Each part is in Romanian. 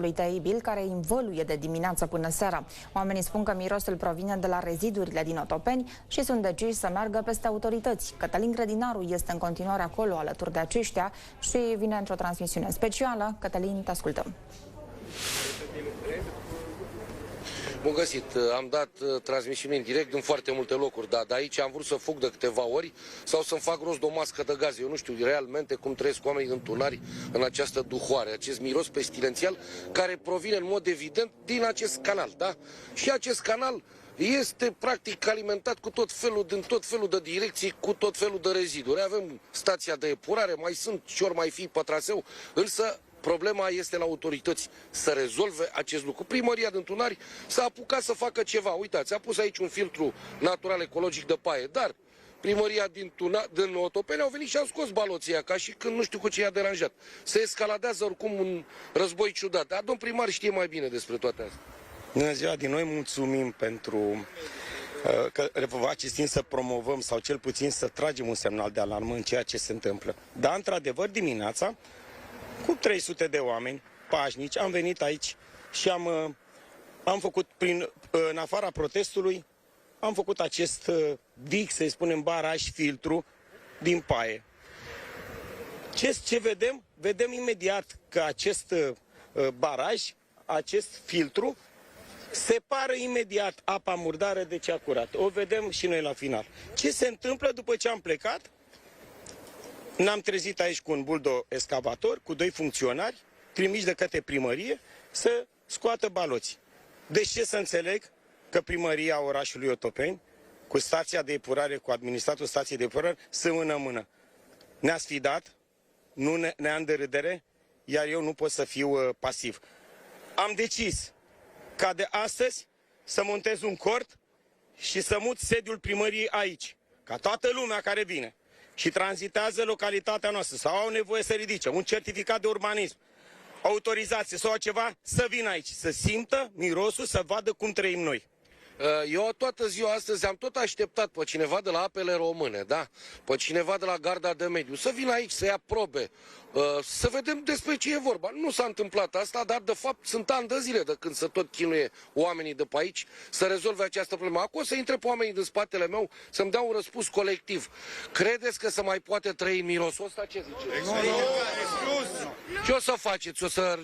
lui Teibil, care învăluie de dimineață până seara. Oamenii spun că mirosul provine de la rezidurile din Otopeni și sunt deciși să meargă peste autorități. Cătălin Grădinaru este în continuare acolo alături de aceștia și vine într-o transmisiune specială. Cătălin, te ascultăm. Bun găsit, am dat transmisiune în direct din foarte multe locuri, dar de aici am vrut să fug de câteva ori sau să-mi fac rost de o mască de gaz. Eu nu știu realmente cum trăiesc oamenii din Tunari în această duhoare, acest miros pestilențial care provine în mod evident din acest canal, da? Și acest canal este practic alimentat cu din tot felul de direcții, cu tot felul de reziduri. Avem stația de epurare, mai sunt ce ori mai fi pe traseu, însă problema este la autorități să rezolve acest lucru. Primăria din Tunari s-a apucat să facă ceva. Uitați, a pus aici un filtru natural ecologic de paie, dar primăria din Otopeni au venit și au scos baloția, ca și când nu știu cu ce i-a deranjat. Se escaladează oricum un război ciudat. Dar domn primar știe mai bine despre toate astea. Bună ziua din noi, mulțumim pentru că vă cinstim să promovăm sau cel puțin să tragem un semnal de alarmă în ceea ce se întâmplă. Dar, într-adevăr, dimineața, cu 300 de oameni pașnici, am venit aici și am făcut, în afara protestului, am făcut acest dig, să-i spunem, baraj, filtru din paie. Ce vedem? Vedem imediat că acest baraj, acest filtru, separă imediat apa murdară de cea curată. O vedem și noi la final. Ce se întâmplă după ce am plecat? Ne-am trezit aici cu un buldo-excavator, cu 2 funcționari, trimiși de către primărie, să scoată baloți. Deci ce să înțeleg? Că primăria orașului Otopeni, cu stația de epurare, cu administratul stației de epurare, sunt mână-mână. Ne-a sfidat, nu ne-a în derâdere, iar eu nu pot să fiu pasiv. Am decis ca de astăzi să montez un cort și să mut sediul primăriei aici, ca toată lumea care vine și tranzitează localitatea noastră sau au nevoie să ridice un certificat de urbanism, autorizație sau ceva, să vină aici, să simtă mirosul, să vadă cum trăim noi. Eu toată ziua astăzi am tot așteptat pe cineva de la Apele Române, da? Pe cineva de la Garda de Mediu, să vină aici, să ia probe, să vedem despre ce e vorba. Nu s-a întâmplat asta, dar de fapt sunt ani de zile de când să tot chinuie oamenii de pe aici să rezolve această problemă. Acum să intre pe oamenii din spatele meu să-mi dea un răspuns colectiv. Credeți că se mai poate trăi în mirosul ăsta? Ce ziceți? Nu. Ce o să faceți? O să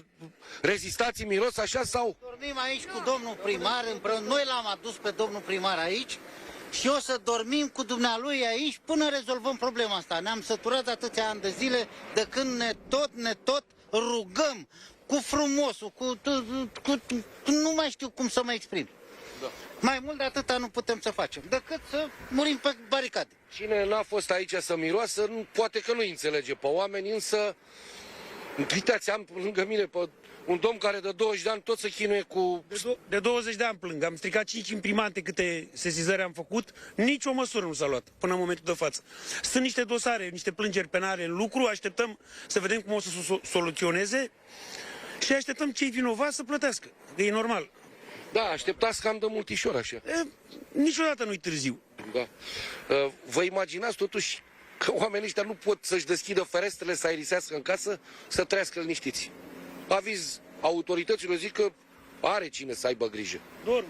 rezistați în miros așa sau? Dormim aici cu domnul primar împreună. Noi l-am adus pe domnul primar aici și o să dormim cu dumnealui aici până rezolvăm problema asta. Ne-am săturat atâția ani de zile de când ne tot rugăm cu frumosul, nu mai știu cum să mă exprim. Da. Mai mult de atâta nu putem să facem, decât să murim pe baricade. Cine n-a fost aici să miroasă, poate că nu înțelege pe oameni, însă uitați, am lângă mine pe un domn care de 20 de ani tot se chinuie cu... De 20 de ani plâng. Am stricat 5 imprimante câte sesizări am făcut. Nici o măsură nu s-a luat până în momentul de față. Sunt niște dosare, niște plângeri penale în lucru. Așteptăm să vedem cum o să soluționeze și așteptăm cei vinovați să plătească. E normal. Da, așteptați cam de multișor așa. Niciodată nu-i târziu. Da. Vă imaginați totuși că oamenii ăștia nu pot să-și deschidă ferestrele, să aerisească în casă, să trăiască liniștiți. Aviz autorităților, zic că are cine să aibă grijă. Dorm.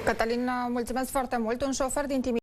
Cătălin, mulțumesc foarte mult. Un șofer din Timișoara